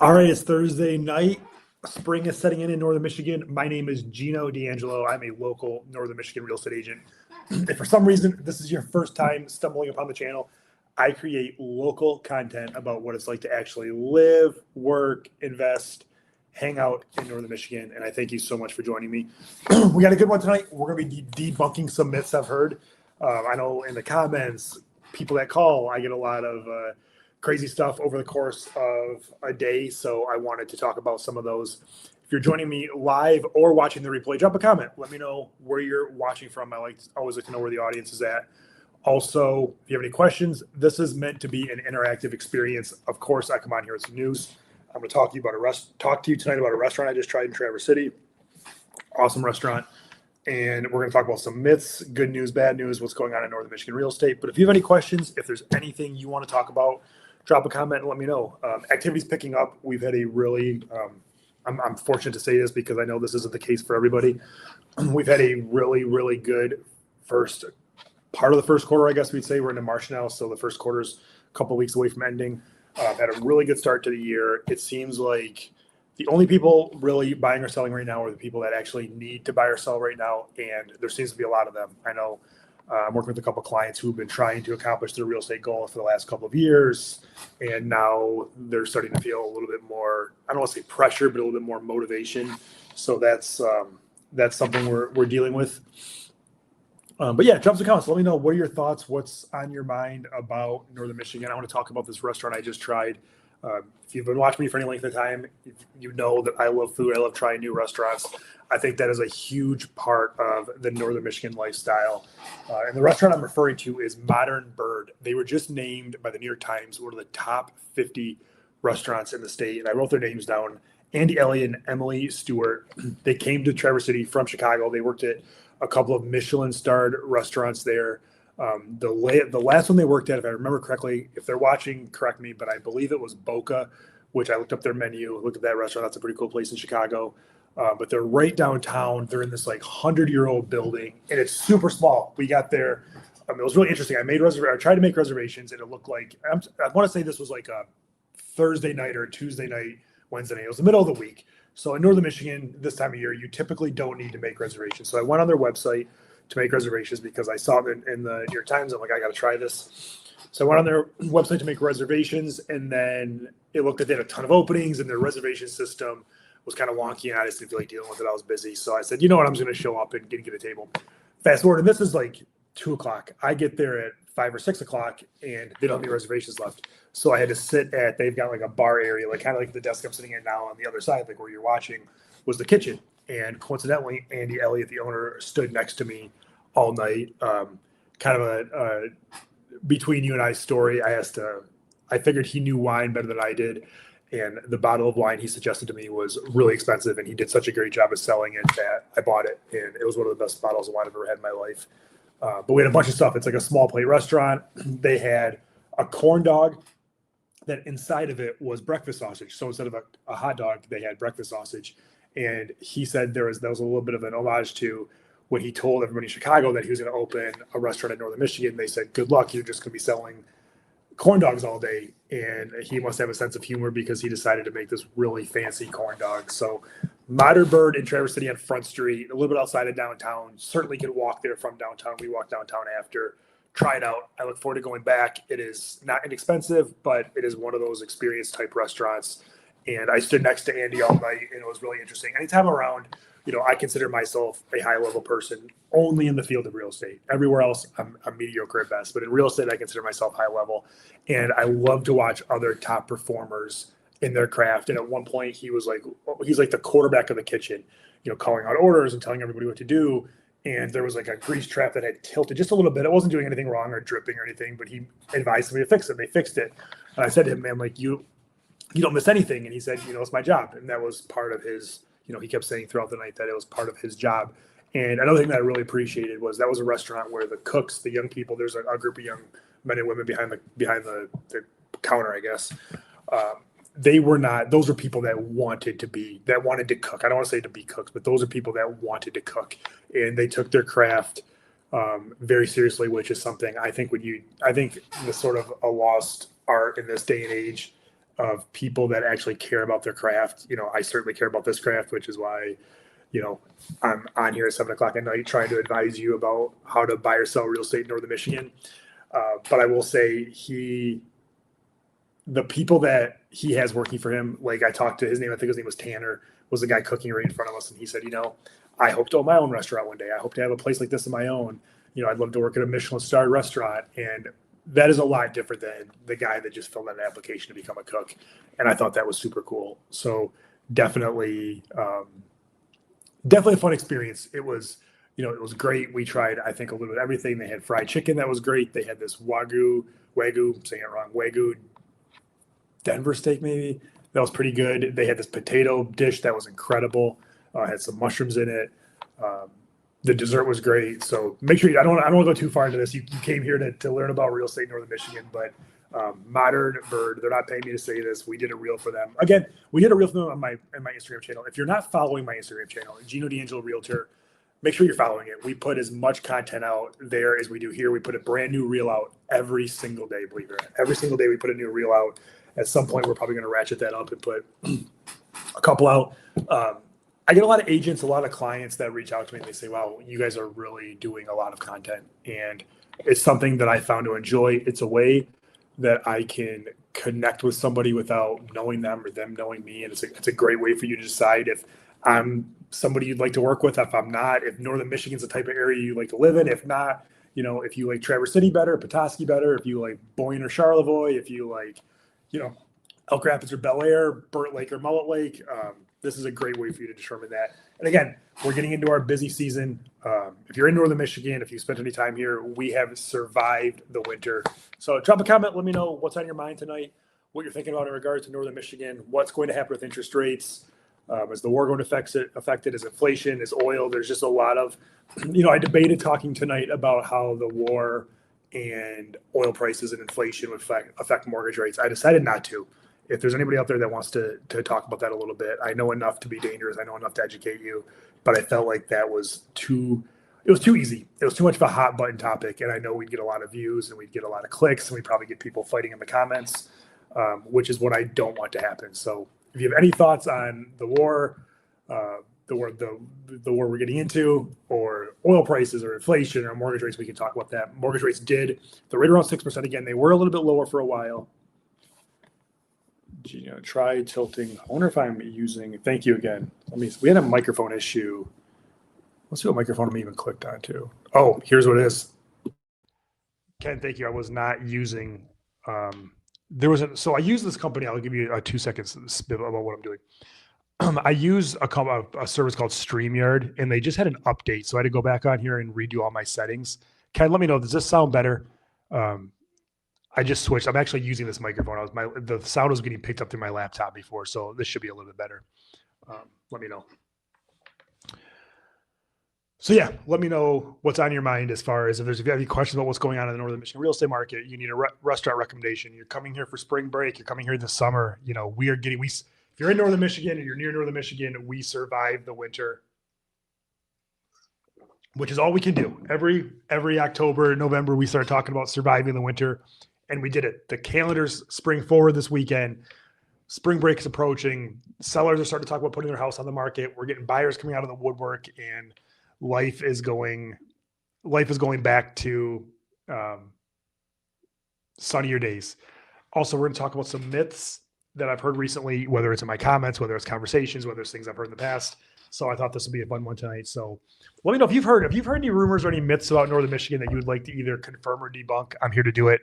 All right, it's Thursday night. Spring is setting in Northern Michigan. My name is Gino D'Angelo. I'm a local Northern Michigan real estate agent. If for some reason this is your first time stumbling upon the channel, I create local content about what it's like to actually live, work, invest, hang out in Northern Michigan. And I thank you so much for joining me. We got a good one tonight. We're going to be debunking some myths I've heard. I know in the comments, people that call, I get a lot of crazy stuff over the course of a day. So I wanted to talk about some of those. If you're joining me live or watching the replay, drop a comment. Let me know where you're watching from. Always like to know where the audience is at. Also, if you have any questions, this is meant to be an interactive experience. Of course, I come on here with some news. I'm going to talk to you tonight about a restaurant I just tried in Traverse City. Awesome restaurant. And we're going to talk about some myths, good news, bad news, what's going on in Northern Michigan real estate. But if you have any questions, if there's anything you want to talk about, drop a comment and let me know. Activity's picking up. We've had a really, I'm fortunate to say this because I know this isn't the case for everybody. We've had a really, really good first part of the first quarter, I guess we'd say. We're into March now, so the first quarter's a couple of weeks away from ending. Had a really good start to the year. It seems like the only people really buying or selling right now are the people that actually need to buy or sell right now, and there seems to be a lot of them. I know I'm working with a couple of clients who've been trying to accomplish their real estate goal for the last couple of years, and now they're starting to feel a little bit more, I don't want to say pressure, but a little bit more motivation. So that's something we're dealing with. But yeah, drop some comments. Let me know what are your thoughts, what's on your mind about Northern Michigan. I want to talk about this restaurant I just tried. If you've been watching me for any length of time, you know that I love food. I love trying new restaurants. I think that is a huge part of the Northern Michigan lifestyle. And the restaurant I'm referring to is Modern Bird. They were just named by the New York Times one of the top 50 restaurants in the state. And I wrote their names down. Andy Elliott and Emily Stewart. They came to Traverse City from Chicago. They worked at a couple of Michelin-starred restaurants there. The last one they worked at, if I remember correctly, if they're watching, correct me, but I believe it was Boca, which I looked up their menu, looked at that restaurant. That's a pretty cool place in Chicago. But they're right downtown. They're in this like 100-year-old building, and it's super small. We got there. It was really interesting. I tried to make reservations, and it looked like I want to say this was like a Thursday night or a Tuesday night, Wednesday night. It was the middle of the week. So in Northern Michigan, this time of year, you typically don't need to make reservations. So I went on their website to make reservations because I saw it in the New York Times. I'm like, I got to try this. So I went on their website to make reservations, and then it looked like they had a ton of openings, and their reservation system was kind of wonky, and I just didn't feel like dealing with it. I was busy. So I said, you know what, I'm just going to show up and get a table. Fast forward, and this is like 2 o'clock. I get there at 5 or 6 o'clock, and they don't have any reservations left. So I had to sit at, they've got like a bar area, like kind of like the desk I'm sitting at now on the other side, like where you're watching, was the kitchen. And coincidentally, Andy Elliott, the owner, stood next to me all night. Kind of a between you and I story. I figured he knew wine better than I did. And the bottle of wine he suggested to me was really expensive, and he did such a great job of selling it that I bought it. And it was one of the best bottles of wine I've ever had in my life. But we had a bunch of stuff. It's like a small plate restaurant. They had a corn dog that inside of it was breakfast sausage. So instead of a hot dog, they had breakfast sausage. And he said that was a little bit of an homage to when he told everybody in Chicago that he was going to open a restaurant in Northern Michigan. They said, good luck, you're just going to be selling corn dogs all day. And he must have a sense of humor because he decided to make this really fancy corn dog. So Modern Bird in Traverse City on Front Street, a little bit outside of downtown. Certainly can walk there from downtown. We walked downtown after. Try it out. I look forward to going back. It is not inexpensive, but it is one of those experience type restaurants. And I stood next to Andy all night, and it was really interesting. Anytime around, I consider myself a high level person only in the field of real estate. Everywhere else, I'm mediocre at best. But in real estate, I consider myself high level. And I love to watch other top performers in their craft. And at one point, he's like the quarterback of the kitchen, calling out orders and telling everybody what to do. And there was like a grease trap that had tilted just a little bit. It wasn't doing anything wrong or dripping or anything, but he advised me to fix it. They fixed it. And I said to him, man, like you don't miss anything. And he said, it's my job. And that was part of his, he kept saying throughout the night that it was part of his job. And another thing that I really appreciated was that was a restaurant where the cooks, the young people, there's a group of young men and women behind the counter, I guess. Those were people that wanted to cook. I don't want to say to be cooks, but those are people that wanted to cook, and they took their craft very seriously, which is something I think the sort of a lost art in this day and age of people that actually care about their craft. I certainly care about this craft, which is why, I'm on here at 7 o'clock at night trying to advise you about how to buy or sell real estate in Northern Michigan. But I will say the people that he has working for him, like I talked to his name, I think his name was Tanner, was the guy cooking right in front of us. And he said, I hope to own my own restaurant one day. I hope to have a place like this of my own. I'd love to work at a Michelin-starred restaurant. And that is a lot different than the guy that just filled out an application to become a cook. And I thought that was super cool. So definitely a fun experience. It was, it was great. We tried, I think, a little bit of everything. They had fried chicken that was great. They had this Wagyu, I'm saying it wrong, Wagyu Denver steak maybe. That was pretty good. They had this potato dish that was incredible. Had some mushrooms in it. The dessert was great. So make sure I don't want to go too far into this. You came here to learn about real estate in Northern Michigan, but Modern Bird, they're not paying me to say this. We did a reel for them. Again, we did a reel for them on my Instagram channel. If you're not following my Instagram channel, Gino D'Angelo Realtor, make sure you're following it. We put as much content out there as we do here. We put a brand new reel out every single day, believe it or not. Every single day we put a new reel out. At some point, we're probably going to ratchet that up and put a couple out. I get a lot of agents, a lot of clients that reach out to me and they say, wow, you guys are really doing a lot of content. And it's something that I found to enjoy. It's a way that I can connect with somebody without knowing them or them knowing me. And it's a great way for you to decide if I'm somebody you'd like to work with, if I'm not, if Northern Michigan's the type of area you like to live in, if not, if you like Traverse City better, Petoskey better, if you like Boyne or Charlevoix, if you like, Elk Rapids or Bel Air, Burt Lake or Mullet Lake. This is a great way for you to determine that. And again, we're getting into our busy season. If you're in Northern Michigan, if you spent any time here, we have survived the winter. So drop a comment. Let me know what's on your mind tonight, what you're thinking about in regards to Northern Michigan, what's going to happen with interest rates. Is the war going to affect it? Is inflation? Is oil? There's just a lot of, I debated talking tonight about how the war and oil prices and inflation would affect mortgage rates. I decided not to. If there's anybody out there that wants to talk about that a little bit, I know enough to be dangerous. I know enough to educate you, but I felt like it was too easy. It was too much of a hot button topic. And I know we'd get a lot of views and we'd get a lot of clicks and we'd probably get people fighting in the comments, which is what I don't want to happen. So if you have any thoughts on the war, the war we're getting into, or oil prices or inflation or mortgage rates, we can talk about that. Mortgage rates they're right around 6% again. They were a little bit lower for a while. Try tilting. I wonder if I'm using, thank you again. We had a microphone issue. Let's see what microphone I'm even clicked onto. Oh, here's what it is. Ken, thank you. I was not using, so I use this company. I'll give you a 2 seconds spit about what I'm doing. I use a service called StreamYard, and they just had an update. So I had to go back on here and redo all my settings. Ken, let me know, does this sound better? I just switched. I'm actually using this microphone. The sound was getting picked up through my laptop before, so this should be a little bit better. Let me know. So yeah, let me know what's on your mind as far as if you have any questions about what's going on in the Northern Michigan real estate market. You need a restaurant recommendation. You're coming here for spring break. You're coming here this summer. If you're in Northern Michigan and you're near Northern Michigan, we survived the winter, which is all we can do. Every October, November, we start talking about surviving the winter. And we did it. The calendars spring forward this weekend. Spring break is approaching. Sellers are starting to talk about putting their house on the market. We're getting buyers coming out of the woodwork, and life is going back to sunnier days. Also, we're going to talk about some myths that I've heard recently, whether it's in my comments, whether it's conversations, whether it's things I've heard in the past. So I thought this would be a fun one tonight. So let me know if you've heard any rumors or any myths about Northern Michigan that you would like to either confirm or debunk. I'm here to do it.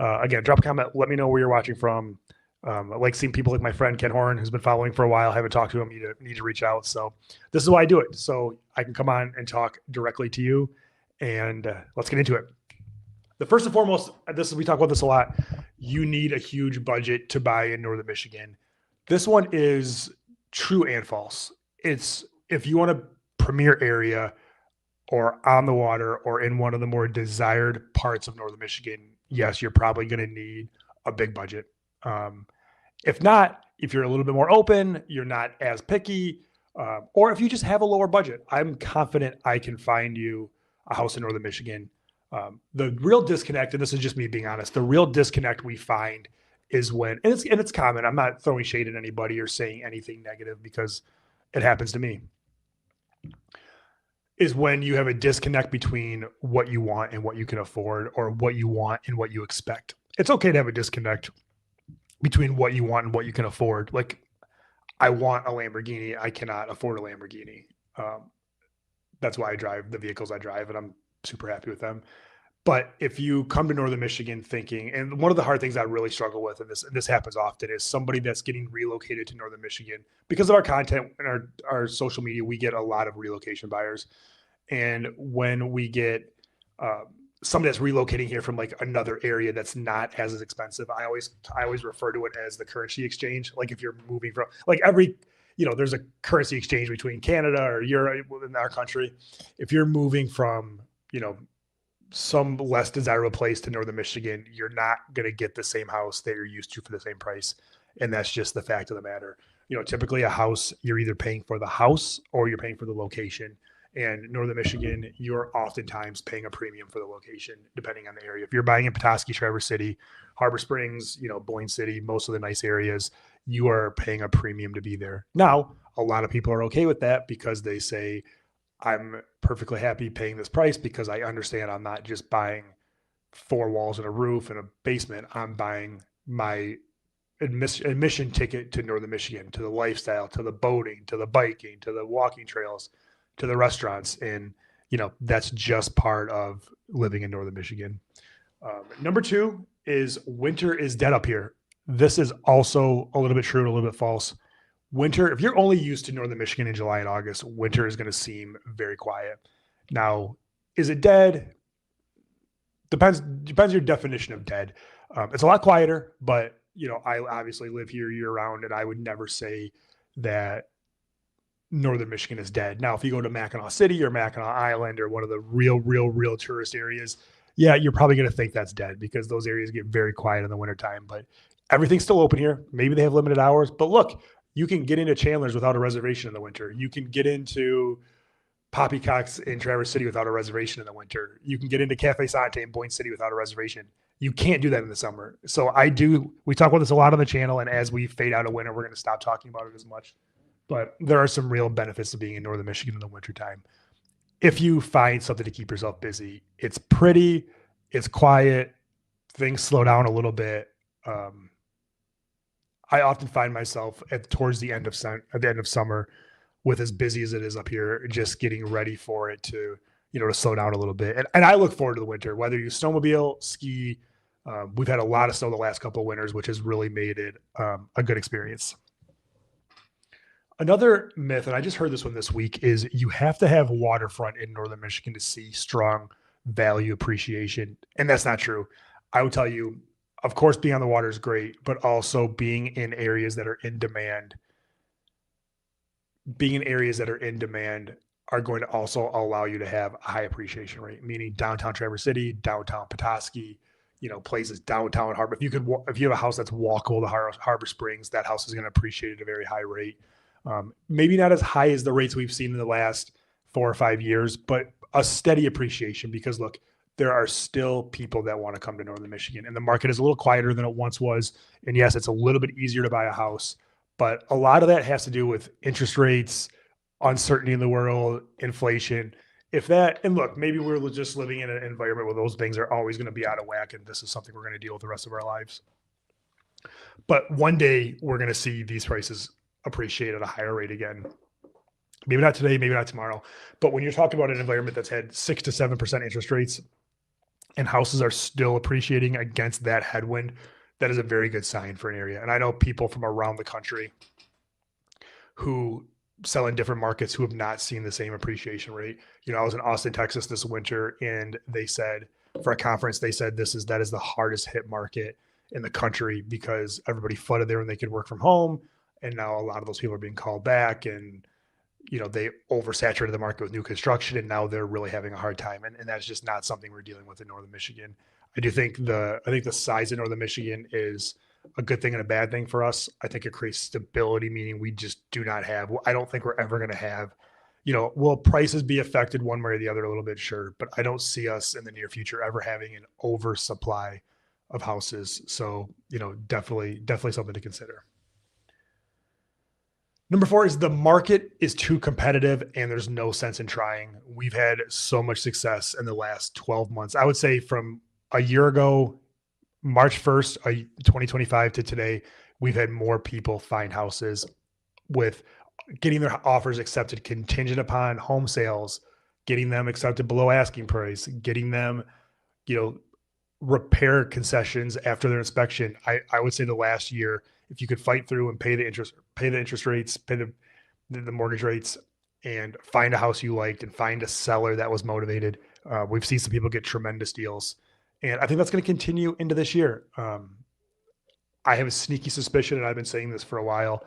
Again, drop a comment. Let me know where you're watching from. I like seeing people like my friend Ken Horn, who's been following for a while. I haven't talked to him. Need to reach out. So this is why I do it. So I can come on and talk directly to you. And let's get into it. The first and foremost, we talk about this a lot. You need a huge budget to buy in Northern Michigan. This one is true and false. It's if you want a premier area or on the water or in one of the more desired parts of Northern Michigan, yes, you're probably going to need a big budget. If not, if you're a little bit more open, you're not as picky, or if you just have a lower budget, I'm confident I can find you a house in Northern Michigan. The real disconnect, and this is just me being honest, the real disconnect we find is when, and it's common. I'm not throwing shade at anybody or saying anything negative because it happens to me. Is when you have a disconnect between what you want and what you can afford, or what you want and what you expect. It's okay to have a disconnect between what you want and what you can afford. Like, I want a Lamborghini. I cannot afford a Lamborghini. That's why I drive the vehicles I drive, and I'm super happy with them. But if you come to Northern Michigan thinking, and one of the hard things I really struggle with, and this happens often, is somebody that's getting relocated to Northern Michigan because of our content and our social media. We get a lot of relocation buyers, and when we get somebody that's relocating here from like another area that's not as expensive, I always refer to it as the currency exchange. Like, if you're moving from, like, there's a currency exchange between Canada or Europe within our country. If you're moving from, some less desirable place to Northern Michigan, you're not going to get the same house that you're used to for the same price. And that's just the fact of the matter. Typically a house, you're either paying for the house or you're paying for the location. And Northern Michigan, you're oftentimes paying a premium for the location, depending on the area. If you're buying in Petoskey, Traverse City, Harbor Springs, Boyne City, most of the nice areas, you are paying a premium to be there. Now, a lot of people are okay with that because they say, I'm perfectly happy paying this price because I understand I'm not just buying 4 walls and a roof and a basement. I'm buying my admission ticket to Northern Michigan, to the lifestyle, to the boating, to the biking, to the walking trails, to the restaurants. And, that's just part of living in Northern Michigan. Number 2 is winter is dead up here. This is also a little bit true and a little bit false. Winter, if you're only used to Northern Michigan in July and August, winter is going to seem very quiet. Now, is it dead? Depends your definition of dead. It's a lot quieter, but I obviously live here year round, and I would never say that Northern Michigan is dead. Now, if you go to Mackinac City or Mackinac Island or one of the real tourist areas, yeah, you're probably going to think that's dead because those areas get very quiet in the wintertime. But everything's still open here. Maybe they have limited hours, but look, you can get into Chandler's without a reservation in the winter. You can get into Poppycock's in Traverse City without a reservation in the winter. You can get into Cafe Sante in Boyne City without a reservation. You can't do that in the summer. So we talk about this a lot on the channel, and as we fade out of winter, we're going to stop talking about it as much. But there are some real benefits to being in Northern Michigan in the wintertime. If you find something to keep yourself busy, it's pretty, it's quiet, things slow down a little bit. I often find myself towards the end of summer, with as busy as it is up here, just getting ready for it to slow down a little bit. And I look forward to the winter, whether you snowmobile, ski. We've had a lot of snow the last couple of winters, which has really made it a good experience. Another myth, and I just heard this one this week, is you have to have waterfront in Northern Michigan to see strong value appreciation. And that's not true. I would tell you, of course, being on the water is great, but also being in areas that are in demand. Being in areas that are in demand are going to also allow you to have a high appreciation rate, meaning downtown Traverse City, downtown Petoskey, places downtown Harbor. If you have a house that's walkable to Harbor Springs, that house is going to appreciate at a very high rate. Maybe not as high as the rates we've seen in the last 4 or 5 years, but a steady appreciation because look, there are still people that want to come to Northern Michigan, and the market is a little quieter than it once was. And yes, it's a little bit easier to buy a house, but a lot of that has to do with interest rates, uncertainty in the world, inflation. And look, maybe we're just living in an environment where those things are always going to be out of whack, and this is something we're going to deal with the rest of our lives. But one day we're going to see these prices appreciate at a higher rate again. Maybe not today, maybe not tomorrow. But when you're talking about an environment that's had 6 to 7% interest rates and houses are still appreciating against that headwind, that is a very good sign for an area. And I know people from around the country who sell in different markets who have not seen the same appreciation rate. I was in Austin, Texas this winter, and they said for a conference, that is the hardest hit market in the country because everybody flooded there and they could work from home. And now a lot of those people are being called back, and they oversaturated the market with new construction, and now they're really having a hard time. And that's just not something we're dealing with in Northern Michigan. I think the size of Northern Michigan is a good thing and a bad thing for us. I think it creates stability, meaning we just do not have, I don't think we're ever going to have, will prices be affected one way or the other a little bit? Sure. But I don't see us in the near future ever having an oversupply of houses. So, definitely something to consider. Number 4 is the market is too competitive and there's no sense in trying. We've had so much success in the last 12 months. I would say from a year ago, March 1st, 2025 to today, we've had more people find houses with getting their offers accepted contingent upon home sales, getting them accepted below asking price, getting them, you know, repair concessions after their inspection. I would say the last year, if you could fight through and pay the interest rates, pay the mortgage rates, and find a house you liked and find a seller that was motivated, we've seen some people get tremendous deals. And I think that's going to continue into this year. I have a sneaky suspicion, and I've been saying this for a while,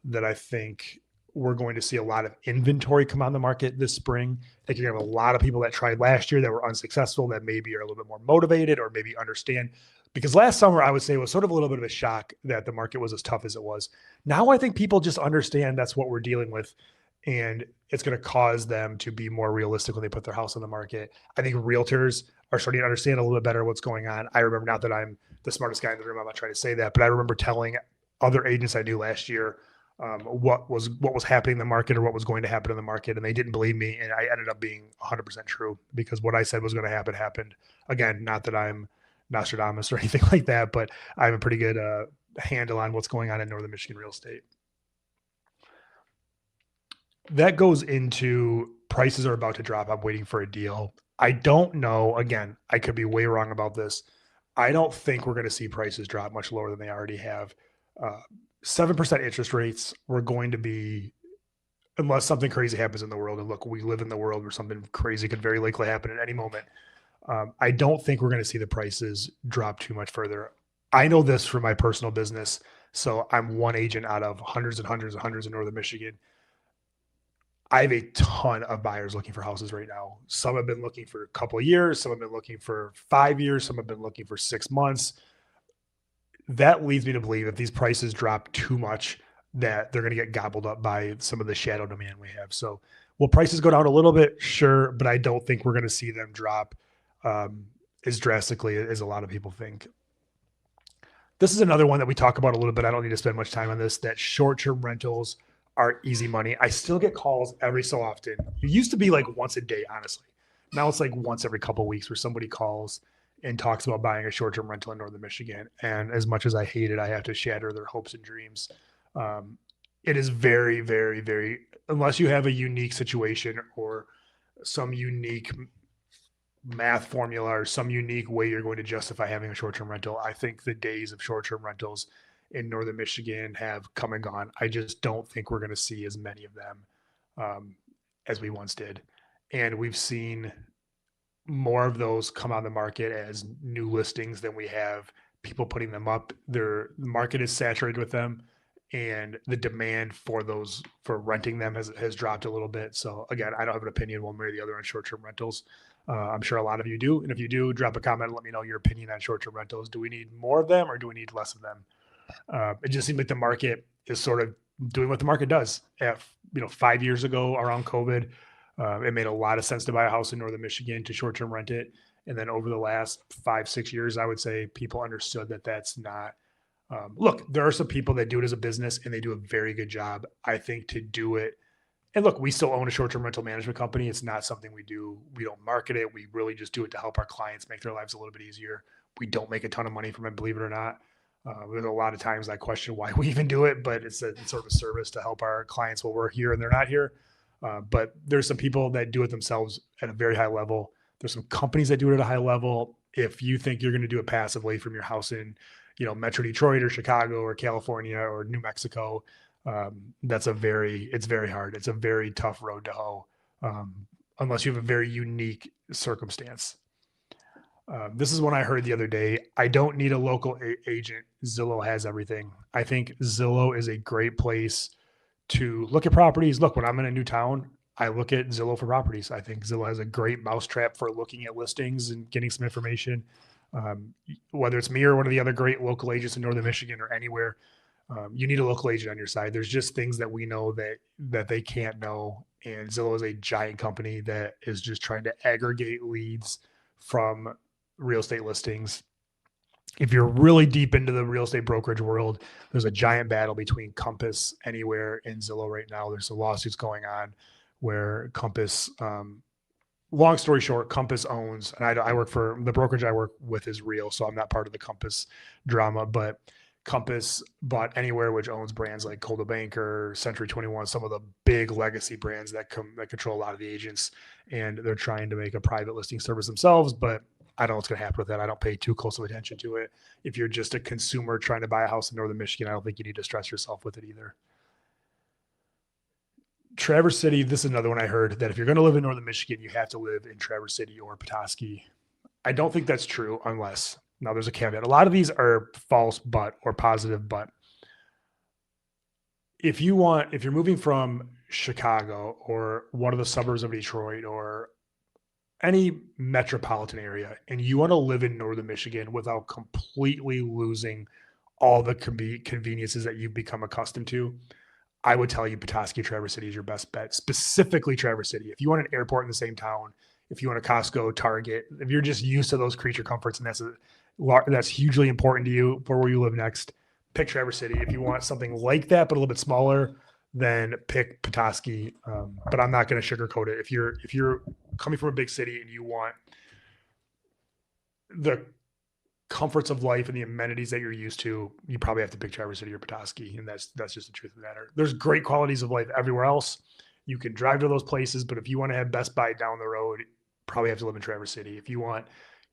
that I think we're going to see a lot of inventory come on the market this spring. I think you're going to have a lot of people that tried last year that were unsuccessful, that maybe are a little bit more motivated or maybe understand. Because last summer, I would say, was sort of a little bit of a shock that the market was as tough as it was. Now I think people just understand that's what we're dealing with, and it's going to cause them to be more realistic when they put their house on the market. I think realtors are starting to understand a little bit better what's going on. I remember, not that I'm the smartest guy in the room, I'm not trying to say that, but I remember telling other agents I knew last year what was happening in the market or what was going to happen in the market, and they didn't believe me, and I ended up being 100% true, because what I said was going to happen happened. Again, not that I'm Nostradamus or anything like that, but I have a pretty good handle on what's going on in Northern Michigan real estate. That goes into prices are about to drop. I'm waiting for a deal. I don't know. Again, I could be way wrong about this. I don't think we're going to see prices drop much lower than they already have. 7% interest rates, we're going to be, unless something crazy happens in the world. And look, we live in the world where something crazy could very likely happen at any moment. I don't think we're going to see the prices drop too much further. I know this from my personal business. So I'm one agent out of hundreds and hundreds and hundreds in Northern Michigan. I have a ton of buyers looking for houses right now. Some have been looking for a couple of years. Some have been looking for 5 years. Some have been looking for 6 months. That leads me to believe if these prices drop too much, that they're going to get gobbled up by some of the shadow demand we have. So will prices go down a little bit? Sure. But I don't think we're going to see them drop as drastically as a lot of people think. This is another one that we talk about a little bit. I don't need to spend much time on this, that short-term rentals are easy money. I still get calls every so often. It used to be like once a day, honestly. Now it's like once every couple of weeks where somebody calls and talks about buying a short-term rental in Northern Michigan. And as much as I hate it, I have to shatter their hopes and dreams. It is very, very, very, unless you have a unique situation or some unique math formula or some unique way you're going to justify having a short-term rental, I think the days of short-term rentals in Northern Michigan have come and gone. I just don't think we're going to see as many of them as we once did. And we've seen more of those come on the market as new listings than we have people putting them up. The market is saturated with them, and the demand for those, for renting them, has dropped a little bit. So again, I don't have an opinion one way or the other on short-term rentals. I'm sure a lot of you do. And if you do, drop a comment and let me know your opinion on short-term rentals. Do we need more of them or do we need less of them? It just seems like the market is sort of doing what the market does. 5 years ago around COVID, it made a lot of sense to buy a house in Northern Michigan to short-term rent it. And then over the last 5-6 years, I would say people understood that that's not, look, there are some people that do it as a business and they do a very good job. I think to do it, and look, we still own a short-term rental management company. It's not something we do. We don't market it. We really just do it to help our clients make their lives a little bit easier. We don't make a ton of money from it, believe it or not. There's a lot of times I question why we even do it, but it's sort of a service to help our clients while we're here and they're not here. But there's some people that do it themselves at a very high level. There's some companies that do it at a high level. If you think you're going to do it passively from your house in, Metro Detroit or Chicago or California or New Mexico, it's very hard. It's a very tough road to hoe, unless you have a very unique circumstance. This is one I heard the other day. I don't need a local agent. Zillow has everything. I think Zillow is a great place to look at properties. Look, when I'm in a new town, I look at Zillow for properties. I think Zillow has a great mousetrap for looking at listings and getting some information. Whether it's me or one of the other great local agents in Northern Michigan or anywhere, you need a local agent on your side. There's just things that we know that they can't know. And Zillow is a giant company that is just trying to aggregate leads from real estate listings If you're really deep into the real estate brokerage world, there's a giant battle between Compass, Anywhere, and Zillow right now. There's some lawsuits going on where Compass, long story short, Compass owns, and I work for the brokerage I work with is real, so I'm not part of the Compass drama, but Compass bought Anywhere, which owns brands like Coldwell Banker, Century 21, some of the big legacy brands that control a lot of the agents, and they're trying to make a private listing service themselves, but I don't know what's going to happen with that. I don't pay too close of attention to it. If you're just a consumer trying to buy a house in Northern Michigan, I don't think you need to stress yourself with it either. Traverse City, this is another one I heard that if you're going to live in Northern Michigan, you have to live in Traverse City or Petoskey. I don't think that's true unless, now there's a caveat. A lot of these are false but or positive but. If you're moving from Chicago or one of the suburbs of Detroit or any metropolitan area and you want to live in Northern Michigan without completely losing all the conveniences that you've become accustomed to, I would tell you Petoskey, Traverse City is your best bet, specifically Traverse City. If you want an airport in the same town, if you want a Costco, Target, if you're just used to those creature comforts and that's hugely important to you for where you live next, pick Traverse City. If you want something like that, but a little bit smaller, then pick Petoskey. But I'm not going to sugarcoat it. If you're coming from a big city and you want the comforts of life and the amenities that you're used to, you probably have to pick Traverse City or Petoskey. And that's just the truth of the matter. There's great qualities of life everywhere else. You can drive to those places, but if you want to have Best Buy down the road, probably have to live in Traverse City. If you want,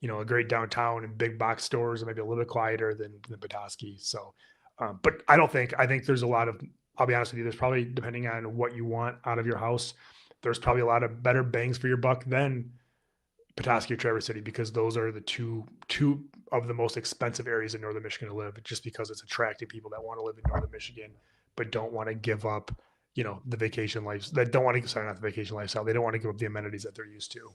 a great downtown and big box stores and maybe a little bit quieter than Petoskey. So, but I think there's a lot of, I'll be honest with you, there's probably, depending on what you want out of your house, there's probably a lot of better bangs for your buck than Petoskey or Traverse City, because those are the two of the most expensive areas in Northern Michigan to live, just because it's attracting people that want to live in Northern Michigan, but don't want to give up, the vacation life, that don't want to, sorry, not the vacation lifestyle. They don't want to give up the amenities that they're used to.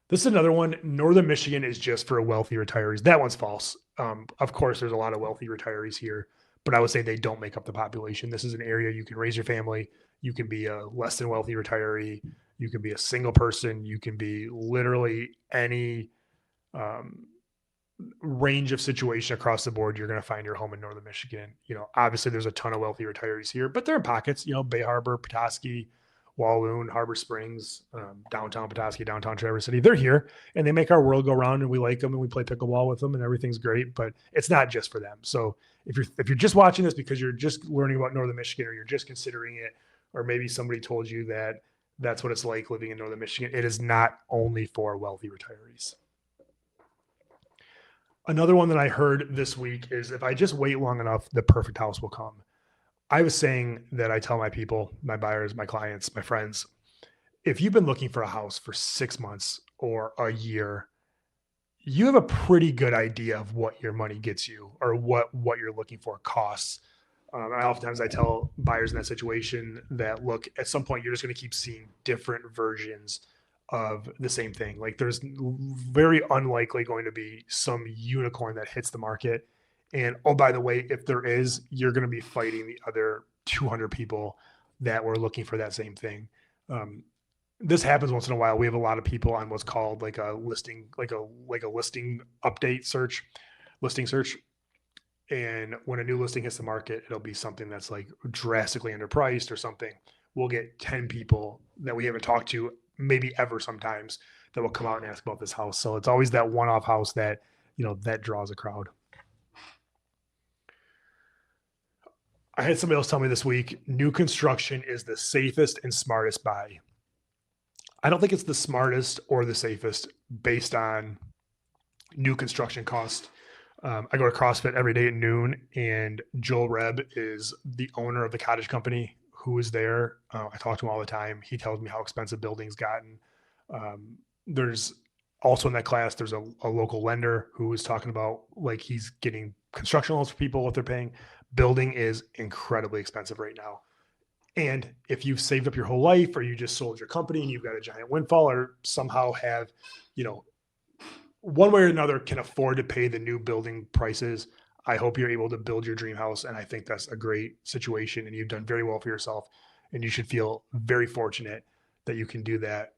This is another one. Northern Michigan is just for wealthy retirees. That one's false. Of course, there's a lot of wealthy retirees here, but I would say they don't make up the population. This is an area you can raise your family. You can be a less than wealthy retiree. You can be a single person. You can be literally any range of situation across the board. You're going to find your home in Northern Michigan. Obviously there's a ton of wealthy retirees here, but they're in pockets, Bay Harbor, Petoskey, Walloon, Harbor Springs, downtown Petoskey, downtown Traverse City. They're here and they make our world go round, and we like them and we play pickleball with them and everything's great, but it's not just for them. So if you're just watching this because you're just learning about Northern Michigan, or you're just considering it, or maybe somebody told you that that's what it's like living in Northern Michigan, it is not only for wealthy retirees. Another one that I heard this week is, if I just wait long enough, the perfect house will come. I was saying that I tell my people, my buyers, my clients, my friends, if you've been looking for a house for 6 months or a year, you have a pretty good idea of what your money gets you, or what you're looking for costs. Oftentimes I tell buyers in that situation that, look, at some point you're just going to keep seeing different versions of the same thing. Like, there's very unlikely going to be some unicorn that hits the market. And oh, by the way, if there is, you're going to be fighting the other 200 people that were looking for that same thing. This happens once in a while. We have a lot of people on what's called like a listing, like a listing update search, listing search. And when a new listing hits the market, it'll be something that's like drastically underpriced or something. We'll get 10 people that we haven't talked to maybe ever sometimes that will come out and ask about this house. So it's always that one-off house that, that draws a crowd. I had somebody else tell me this week, new construction is the safest and smartest buy. I don't think it's the smartest or the safest based on new construction cost. I go to CrossFit every day at noon, and Joel Reb is the owner of the cottage company who is there. I talk to him all the time. He tells me how expensive buildings gotten. There's also in that class, there's a local lender who is talking about, like, he's getting construction loans for people, what they're paying. Building is incredibly expensive right now. And if you've saved up your whole life, or you just sold your company and you've got a giant windfall, or somehow have, one way or another can afford to pay the new building prices, I hope you're able to build your dream house. And I think that's a great situation, and you've done very well for yourself, and you should feel very fortunate that you can do that.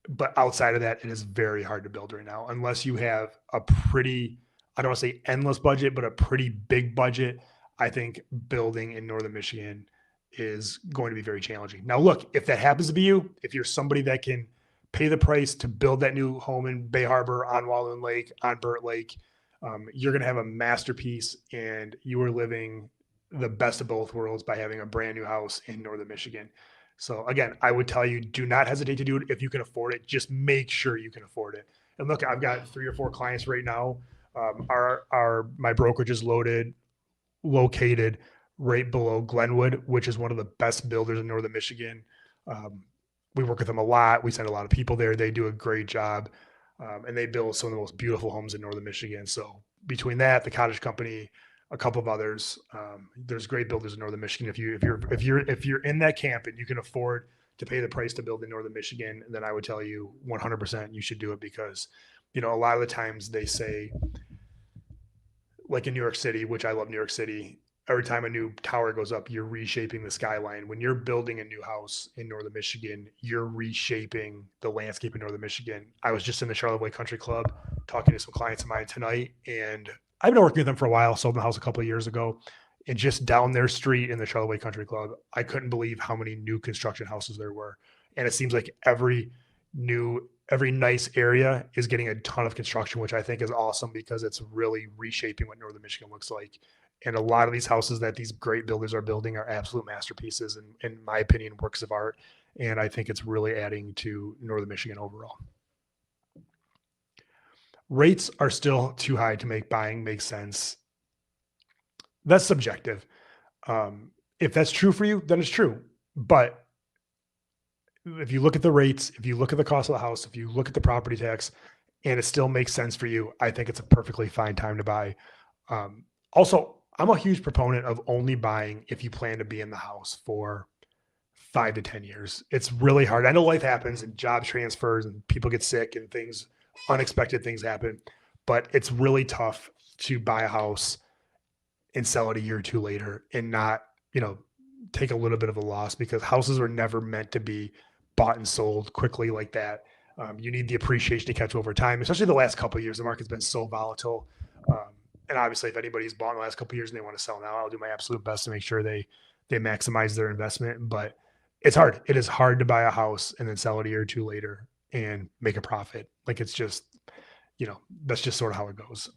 But outside of that, it is very hard to build right now, unless you have a pretty I don't want to say endless budget, but a pretty big budget, I think building in Northern Michigan is going to be very challenging. Now, look, if that happens to be you, if you're somebody that can pay the price to build that new home in Bay Harbor, on Walloon Lake, on Burt Lake, you're going to have a masterpiece, and you are living the best of both worlds by having a brand new house in Northern Michigan. So again, I would tell you, do not hesitate to do it if you can afford it. Just make sure you can afford it. And look, I've got 3 or 4 clients right now. My brokerage is located right below Glenwood, which is one of the best builders in Northern Michigan. We work with them a lot. We send a lot of people there. They do a great job, and they build some of the most beautiful homes in Northern Michigan. So between that, the Cottage Company, a couple of others, there's great builders in Northern Michigan. If you're in that camp and you can afford to pay the price to build in Northern Michigan, then I would tell you 100% you should do it, because a lot of the times they say, like in New York City, which I love New York City, every time a new tower goes up, you're reshaping the skyline. When you're building a new house in Northern Michigan, you're reshaping the landscape in Northern Michigan. I was just in the Charlotte Country Club talking to some clients of mine tonight, and I've been working with them for a while, sold them a house a couple of years ago. And just down their street in the Charlotte Country Club, I couldn't believe how many new construction houses there were. And it seems like every nice area is getting a ton of construction, which I think is awesome, because it's really reshaping what Northern Michigan looks like. And a lot of these houses that these great builders are building are absolute masterpieces, and in my opinion, works of art. And I think it's really adding to Northern Michigan overall. Rates are still too high to make buying make sense. That's subjective. If that's true for you, then it's true. But if you look at the rates, if you look at the cost of the house, if you look at the property tax, and it still makes sense for you, I think it's a perfectly fine time to buy. Also, I'm a huge proponent of only buying if you plan to be in the house for 5 to 10 years. It's really hard. I know life happens and job transfers and people get sick and unexpected things happen, but it's really tough to buy a house and sell it a year or two later and not, take a little bit of a loss, because houses are never meant to be bought and sold quickly like that. You need the appreciation to catch over time, especially the last couple of years. The market's been so volatile. And obviously, if anybody's bought in the last couple of years and they want to sell now, I'll do my absolute best to make sure they maximize their investment. But it's hard. It is hard to buy a house and then sell it a year or two later and make a profit. Like, it's just, that's just sort of how it goes.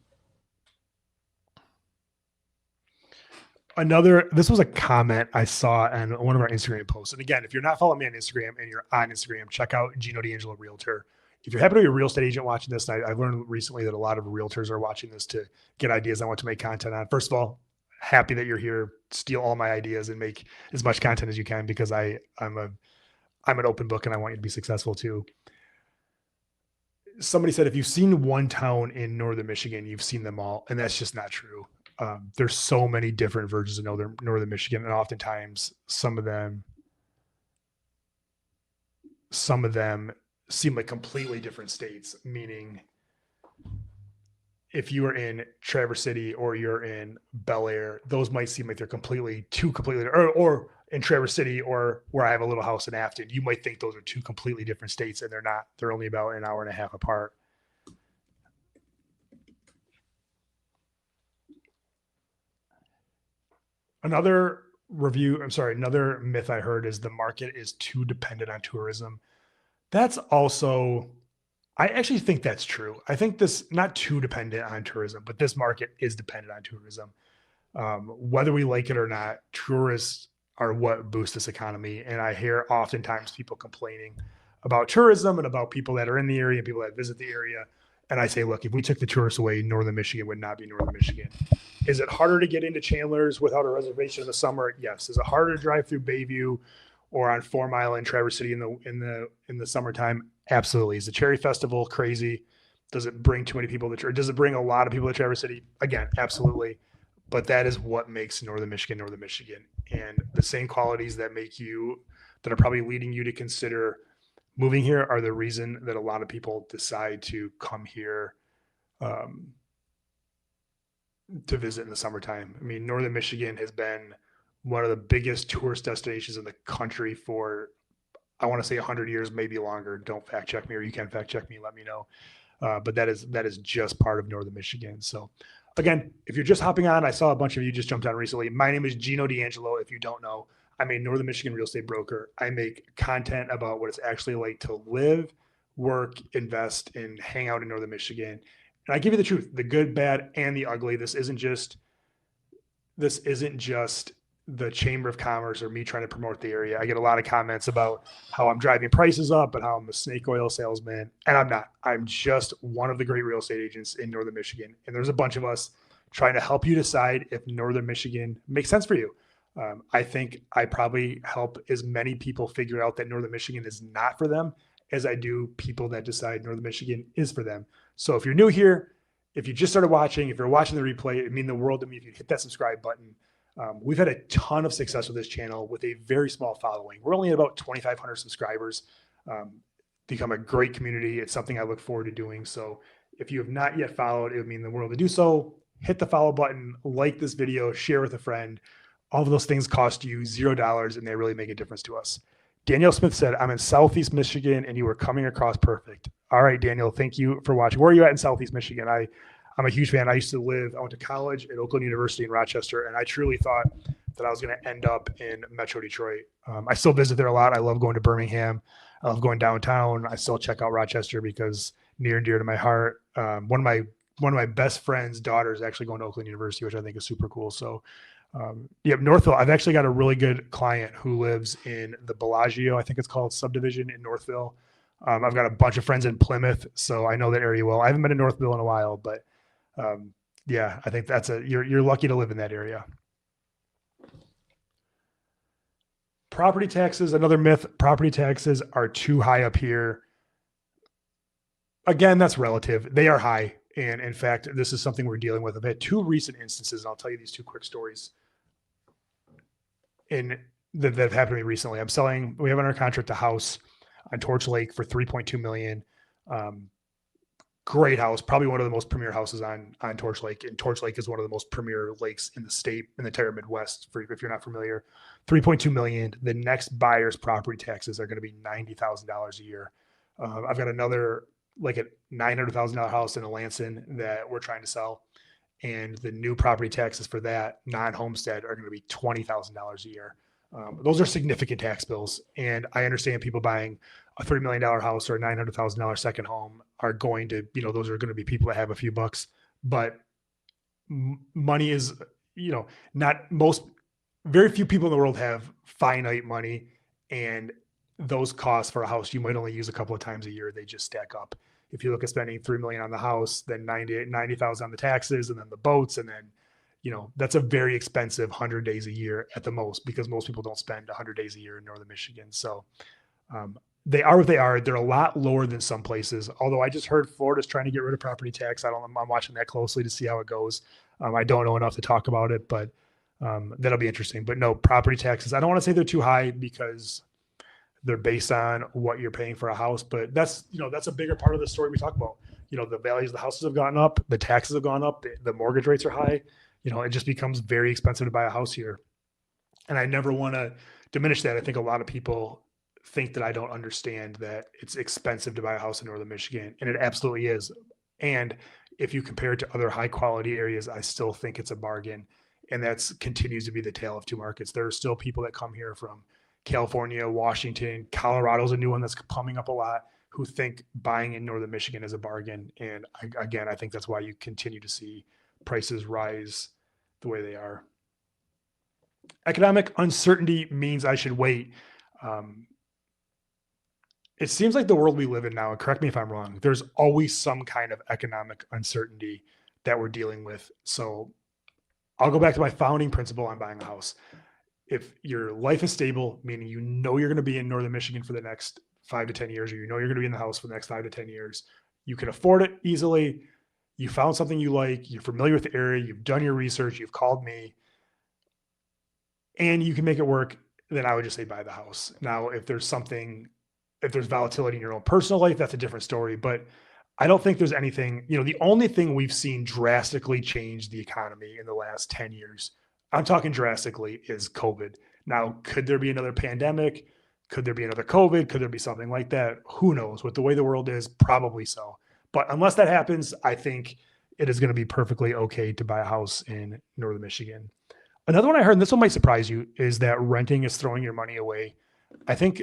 This was a comment I saw on one of our Instagram posts. And again, if you're not following me on Instagram and you're on Instagram, check out Gino D'Angelo Realtor. If you're happen to be a real estate agent watching this, and I've learned recently that a lot of realtors are watching this to get ideas on what to make content on. First of all, happy that you're here. Steal all my ideas and make as much content as you can, because I'm an open book and I want you to be successful too. Somebody said, if you've seen one town in Northern Michigan, you've seen them all. And that's just not true. There's so many different versions of Northern Michigan. And oftentimes some of them seem like completely different states, meaning if you are in Traverse City or you're in Bel Air, those might seem like they're completely, or in Traverse City, or where I have a little house in Afton, you might think those are 2 completely different states, and they're not. They're only about an hour and a half apart. Another myth I heard is the market is too dependent on tourism. That's also, I actually think that's true. I think not too dependent on tourism, but this market is dependent on tourism. Whether we like it or not, tourists are what boost this economy. And I hear oftentimes people complaining about tourism and about people that are in the area and people that visit the area. And I say, look, if we took the tourists away, Northern Michigan would not be Northern Michigan. Is it harder to get into Chandler's without a reservation in the summer? Yes. Is it harder to drive through Bayview or on 4 Mile in Traverse City in the summertime? Absolutely. Is the Cherry Festival crazy? Does it bring too many people or does it bring a lot of people to Traverse City? Again, absolutely. But that is what makes Northern Michigan. And the same qualities that are probably leading you to consider moving here are the reason that a lot of people decide to come here to visit in the summertime. I mean, Northern Michigan has been one of the biggest tourist destinations in the country for, I want to say 100 years, maybe longer. Don't fact check me, or you can fact check me, let me know. but that is just part of Northern Michigan. So again, if you're just hopping on, I saw a bunch of you just jumped on recently. My name is Gino D'Angelo. If you don't know, I'm a Northern Michigan real estate broker. I make content about what it's actually like to live, work, invest, and hang out in Northern Michigan. And I give you the truth, the good, bad, and the ugly. This isn't just the Chamber of Commerce or me trying to promote the area. I get a lot of comments about how I'm driving prices up and how I'm a snake oil salesman. And I'm not. I'm just one of the great real estate agents in Northern Michigan. And there's a bunch of us trying to help you decide if Northern Michigan makes sense for you. I think I probably help as many people figure out that Northern Michigan is not for them as I do people that decide Northern Michigan is for them. So if you're new here, if you just started watching, if you're watching the replay, it means the world to me if you hit that subscribe button. We've had a ton of success with this channel with a very small following. We're only at about 2,500 subscribers. Become a great community. It's something I look forward to doing. So if you have not yet followed, it would mean the world to do so. Hit the follow button, like this video, share with a friend. All of those things cost you $0 and they really make a difference to us. Danielle Smith said, I'm in Southeast Michigan and you were coming across perfect. All right, Daniel, thank you for watching. Where are you at in Southeast Michigan? I'm a huge fan. I went to college at Oakland University in Rochester, and I truly thought that I was going to end up in Metro Detroit. I still visit there a lot. I love going to Birmingham. I love going downtown. I still check out Rochester because near and dear to my heart. One of my best friend's daughter is actually going to Oakland University, which I think is super cool. So, Northville. I've actually got a really good client who lives in the Bellagio, I think it's called, subdivision in Northville. I've got a bunch of friends in Plymouth, so I know that area well. I haven't been in Northville in a while, but I think you're lucky to live in that area. Property taxes, another myth. Property taxes are too high up here. Again, that's relative. They are high. And in fact, this is something we're dealing with. I've had two recent instances, and I'll tell you these two quick stories that have happened to me recently. We have under contract a house on Torch Lake for $3.2 million. Great house, probably one of the most premier houses on Torch Lake. And Torch Lake is one of the most premier lakes in the state, in the entire Midwest, if you're not familiar. $3.2 million. The next buyer's property taxes are going to be $90,000 a year. I've got another, like a $900,000 house in Alanson that we're trying to sell. And the new property taxes for that non-homestead are going to be $20,000 a year. Those are significant tax bills. And I understand people buying a $30 million house or a $900,000 second home are going to, those are going to be people that have a few bucks, but money is, very few people in the world have finite money, and those costs for a house, you might only use a couple of times a year. They just stack up. If you look at spending $3 million on the house, then 90,000 on the taxes, and then the boats, and then, that's a very expensive 100 days a year at the most, because most people don't spend 100 days a year in Northern Michigan. So they are what they are. They're a lot lower than some places. Although I just heard Florida's trying to get rid of property tax. I'm watching that closely to see how it goes. I don't know enough to talk about it, but that'll be interesting. But no, property taxes, I don't want to say they're too high because they're based on what you're paying for a house, but that's a bigger part of the story we talk about. The values of the houses have gone up, the taxes have gone up, the mortgage rates are high. It just becomes very expensive to buy a house here. And I never want to diminish that. I think a lot of people think that I don't understand that it's expensive to buy a house in Northern Michigan, and it absolutely is. And if you compare it to other high quality areas, I still think it's a bargain. And that's continues to be the tale of two markets. There are still people that come here from California, Washington, Colorado's a new one that's coming up a lot, who think buying in Northern Michigan is a bargain. And I think that's why you continue to see prices rise the way they are. Economic uncertainty means I should wait. It seems like the world we live in now, and correct me if I'm wrong, there's always some kind of economic uncertainty that we're dealing with. So I'll go back to my founding principle on buying a house. If your life is stable, meaning you're going to be in Northern Michigan for the next 5 to 10 years, or you're going to be in the house for the next 5 to 10 years, you can afford it easily. You found something you like, you're familiar with the area, you've done your research, you've called me, and you can make it work, then I would just say buy the house. Now, if there's volatility in your own personal life, that's a different story. But I don't think there's anything, the only thing we've seen drastically change the economy in the last 10 years, I'm talking drastically, is COVID. Now, could there be another pandemic? Could there be another COVID? Could there be something like that? Who knows? With the way the world is, probably so. But unless that happens, I think it is going to be perfectly okay to buy a house in Northern Michigan. Another one I heard, and this one might surprise you, is that renting is throwing your money away. I think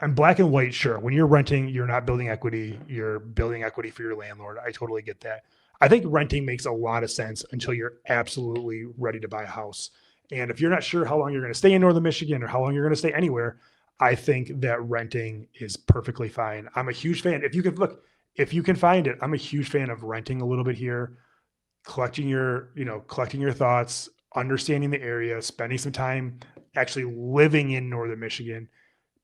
I'm black and white, sure. When you're renting, you're not building equity. You're building equity for your landlord. I totally get that. I think renting makes a lot of sense until you're absolutely ready to buy a house. And if you're not sure how long you're going to stay in Northern Michigan or how long you're going to stay anywhere, I think that renting is perfectly fine. I'm a huge fan. If you can find it, I'm a huge fan of renting a little bit here, collecting your thoughts, understanding the area, spending some time actually living in Northern Michigan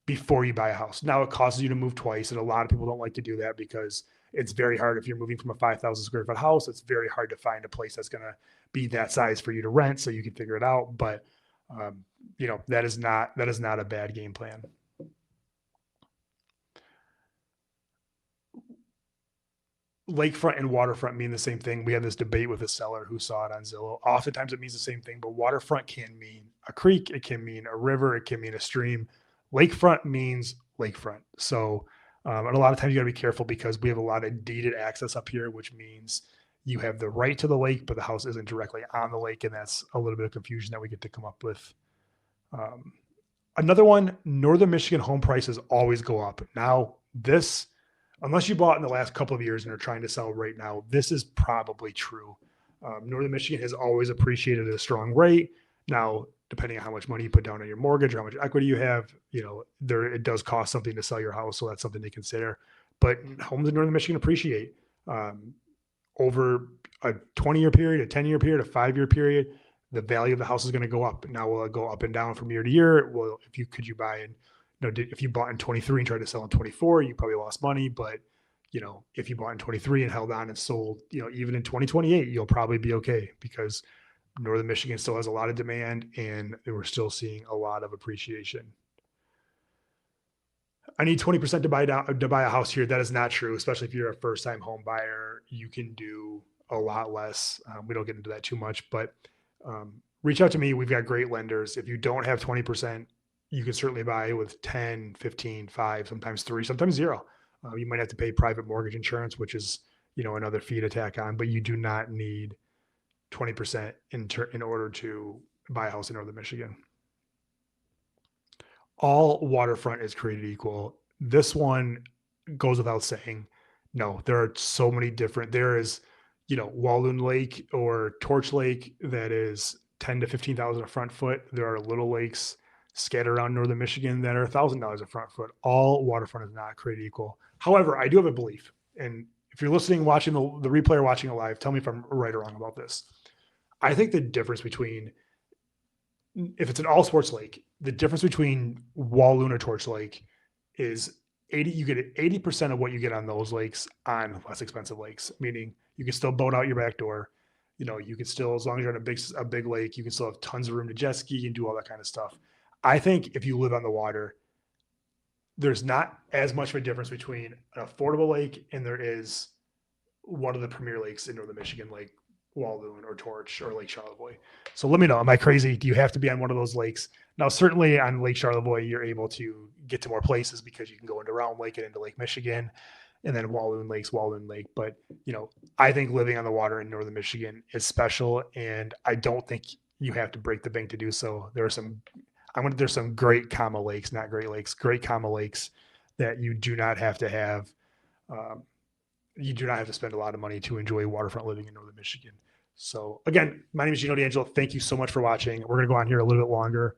before you buy a house. Now it causes you to move twice, and a lot of people don't like to do that because it's very hard. If you're moving from a 5,000 square foot house, it's very hard to find a place that's going to be that size for you to rent, so you can figure it out. But that is not a bad game plan. Lakefront and waterfront mean the same thing. We had this debate with a seller who saw it on Zillow. Oftentimes it means the same thing, but waterfront can mean a creek, it can mean a river, it can mean a stream. Lakefront means lakefront. So, and a lot of times you got to be careful because we have a lot of deeded access up here, which means you have the right to the lake, but the house isn't directly on the lake. And that's a little bit of confusion that we get to come up with. Another one, Northern Michigan home prices always go up. Now, this, unless you bought in the last couple of years and are trying to sell right now, this is probably true. Northern Michigan has always appreciated at a strong rate. Now, depending on how much money you put down on your mortgage or how much equity you have, it does cost something to sell your house. So that's something to consider. But homes in Northern Michigan appreciate over a 20-year period, a 10-year period, a 5-year period. The value of the house is going to go up. Now, will it go up and down from year to year? Well, if you bought in 23 and tried to sell in 24, you probably lost money. But if you bought in 23 and held on and sold, even in 2028, you'll probably be okay because Northern Michigan still has a lot of demand and we're still seeing a lot of appreciation. I need 20% to buy a house here. That is not true, especially if you're a first-time home buyer. You can do a lot less. We don't get into that too much, but reach out to me. We've got great lenders. If you don't have 20%, you can certainly buy with 10, 15, 5, sometimes 3, sometimes 0. You might have to pay private mortgage insurance, which is, another fee to tack on, but you do not need 20% in order to buy a house in Northern Michigan. All waterfront is created equal. This one goes without saying. No, there are so many different. There is, Walloon Lake or Torch Lake that is 10 to 15,000 a front foot. There are little lakes scattered around Northern Michigan that are $1,000 a front foot. All waterfront is not created equal. However, I do have a belief, and if you're listening, watching the replay or watching it live, tell me if I'm right or wrong about this. I think the difference between, if it's an all sports lake, the difference between Walloon or Torch Lake is you get 80% of what you get on those lakes on less expensive lakes, meaning you can still boat out your back door. You can still, as long as you're on a big lake, you can still have tons of room to jet ski and do all that kind of stuff. I think if you live on the water, there's not as much of a difference between an affordable lake and there is one of the premier lakes in Northern Michigan, like Walloon or Torch or Lake Charlevoix. So let me know, am I crazy? Do you have to be on one of those lakes? Now, certainly on Lake Charlevoix, you're able to get to more places because you can go into Round Lake and into Lake Michigan, and then Walloon Lake. But, I think living on the water in Northern Michigan is special, and I don't think you have to break the bank to do so. There's some great comma lakes, not Great Lakes, great comma lakes that you do not have to have. You do not have to spend a lot of money to enjoy waterfront living in Northern Michigan. So again, my name is Gino D'Angelo. Thank you so much for watching. We're going to go on here a little bit longer.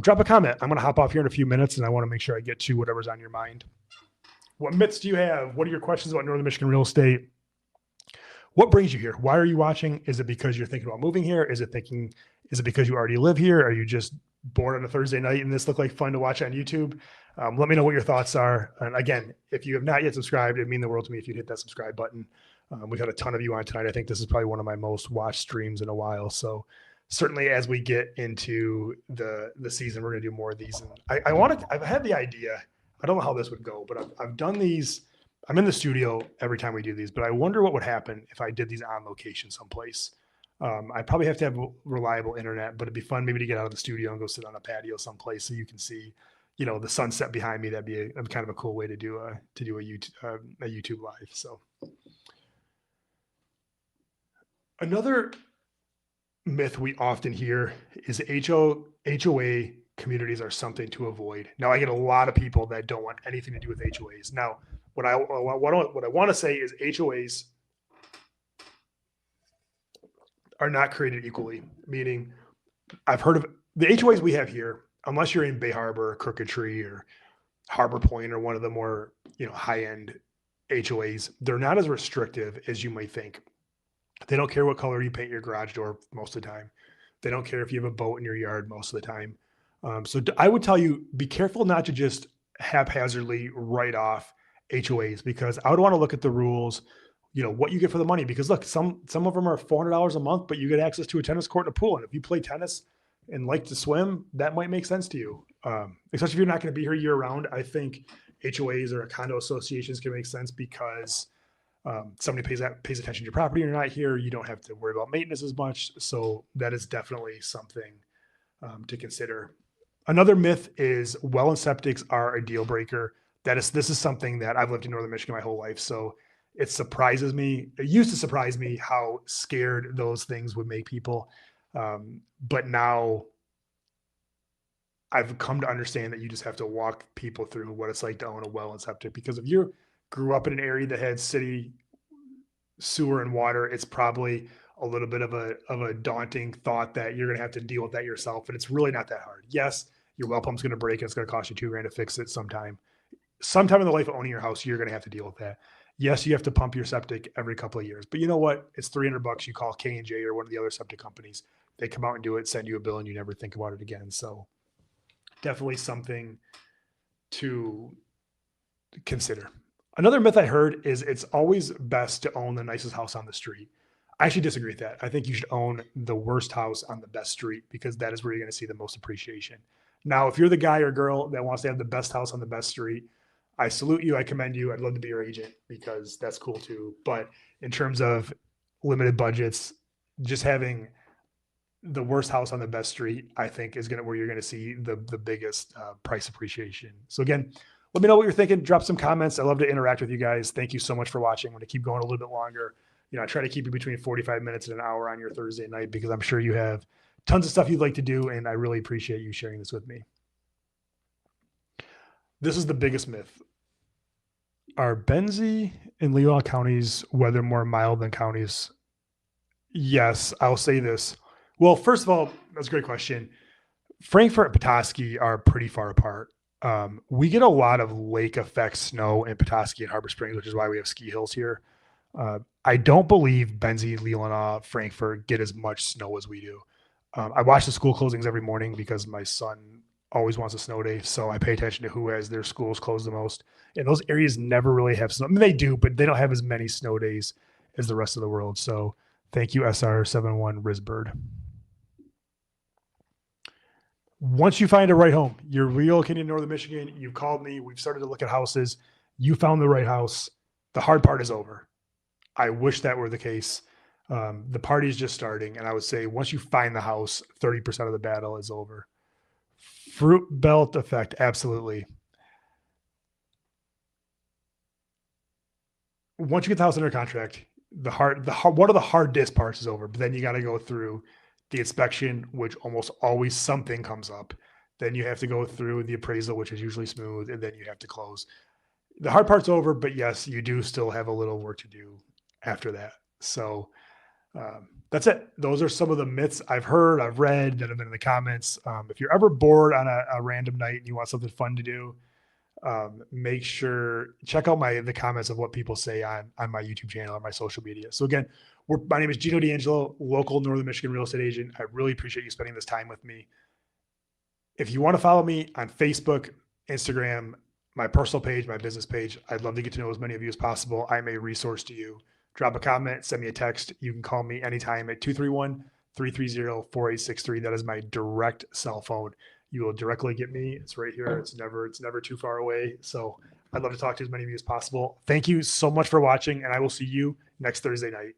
Drop a comment. I'm going to hop off here in a few minutes, and I want to make sure I get to whatever's on your mind. What myths do you have? What are your questions about Northern Michigan real estate? What brings you here? Why are you watching? Is it because you're thinking about moving here? Is it because you already live here? Are you just bored on a Thursday night and this looked like fun to watch on YouTube? Let me know what your thoughts are. And again, if you have not yet subscribed, it'd mean the world to me if you'd hit that subscribe button. We've had a ton of you on tonight. I think this is probably one of my most watched streams in a while. So certainly as we get into the season, we're going to do more of these. And I've had the idea, I don't know how this would go, but I've done these. I'm in the studio every time we do these, but I wonder what would happen if I did these on location someplace. I probably have to have reliable internet, but it'd be fun maybe to get out of the studio and go sit on a patio someplace so you can see, the sunset behind me. That'd be a kind of a cool way to do a YouTube live. So Another myth we often hear is HOA communities are something to avoid. Now, I get a lot of people that don't want anything to do with HOAs. Now, what I want to say is HOAs are not created equally, meaning I've heard of the HOAs we have here, unless you're in Bay Harbor, or Crooked Tree, or Harbor Point, or one of the more high-end HOAs, they're not as restrictive as you might think. They don't care what color you paint your garage door most of the time. They don't care if you have a boat in your yard most of the time. So I would tell you, be careful not to just haphazardly write off HOAs, because I would want to look at the rules, what you get for the money. Because look, some of them are $400 a month, but you get access to a tennis court and a pool. And if you play tennis and like to swim, that might make sense to you. Especially if you're not going to be here year round. I think HOAs or condo associations can make sense because somebody pays attention to your property and you're not here. You don't have to worry about maintenance as much. So that is definitely something to consider. Another myth is well and septics are a deal breaker. This is something that I've lived in Northern Michigan my whole life. So it surprises me. It used to surprise me how scared those things would make people. But now I've come to understand that you just have to walk people through what it's like to own a well and septic, because if you grew up in an area that had city sewer and water, it's probably a little bit of a daunting thought that you're going to have to deal with that yourself. And it's really not that hard. Yes, your well pump's going to break and it's going to cost you $2,000 to fix it sometime in the life of owning your house. You're going to have to deal with that. Yes, you have to pump your septic every couple of years, but you know what? It's $300. You call K&J or one of the other septic companies. They come out and do it, send you a bill, and you never think about it again. So definitely something to consider. Another myth I heard is it's always best to own the nicest house on the street. I actually disagree with that. I think you should own the worst house on the best street, because that is where you're going to see the most appreciation. Now, if you're the guy or girl that wants to have the best house on the best street, I salute you. I commend you. I'd love to be your agent, because that's cool too. But in terms of limited budgets, just having the worst house on the best street, I think, is where you're going to see the biggest price appreciation. So again, let me know what you're thinking. Drop some comments. I love to interact with you guys. Thank you so much for watching. I'm going to keep going a little bit longer. I try to keep you between 45 minutes and an hour on your Thursday night, because I'm sure you have tons of stuff you'd like to do, and I really appreciate you sharing this with me. This is the biggest myth. Are Benzie and Leon counties weather more mild than counties? Yes, I'll say this. Well, first of all, that's a great question. Frankfort and Petoskey are pretty far apart. We get a lot of lake effect snow in Petoskey and Harbor Springs, which is why we have ski hills here. I don't believe Benzie, Leelanau, Frankfort get as much snow as we do. I watch the school closings every morning because my son always wants a snow day. So I pay attention to who has their schools closed the most. And those areas never really have snow. I mean, they do, but they don't have as many snow days as the rest of the world. So thank you, SR71 Risbird. Once you find a right home, you're relocating to Northern Michigan, you've called me, we've started to look at houses, you found the right house, the hard part is over. I wish that were the case. The party is just starting, and I would say once you find the house, 30% of the battle is over. Fruit belt effect, absolutely. Once you get the house under contract, one of the hardest parts is over, but then you got to go through the inspection, which almost always something comes up. Then you have to go through the appraisal, which is usually smooth, and then you have to close. The hard part's over, but yes, you do still have a little work to do after that. So that's it. Those are some of the myths I've heard, I've read, that have been in the comments. If you're ever bored on a random night and you want something fun to do, make sure check out the comments of what people say on my YouTube channel or my social media. So again, my name is Gino D'Angelo, local Northern Michigan real estate agent. I really appreciate you spending this time with me. If you want to follow me on Facebook, Instagram, my personal page, my business page, I'd love to get to know as many of you as possible. I'm a resource to you. Drop a comment, send me a text. You can call me anytime at 231-330-4863. That is my direct cell phone. You will directly get me. It's right here. It's never too far away. So I'd love to talk to as many of you as possible. Thank you so much for watching, and I will see you next Thursday night.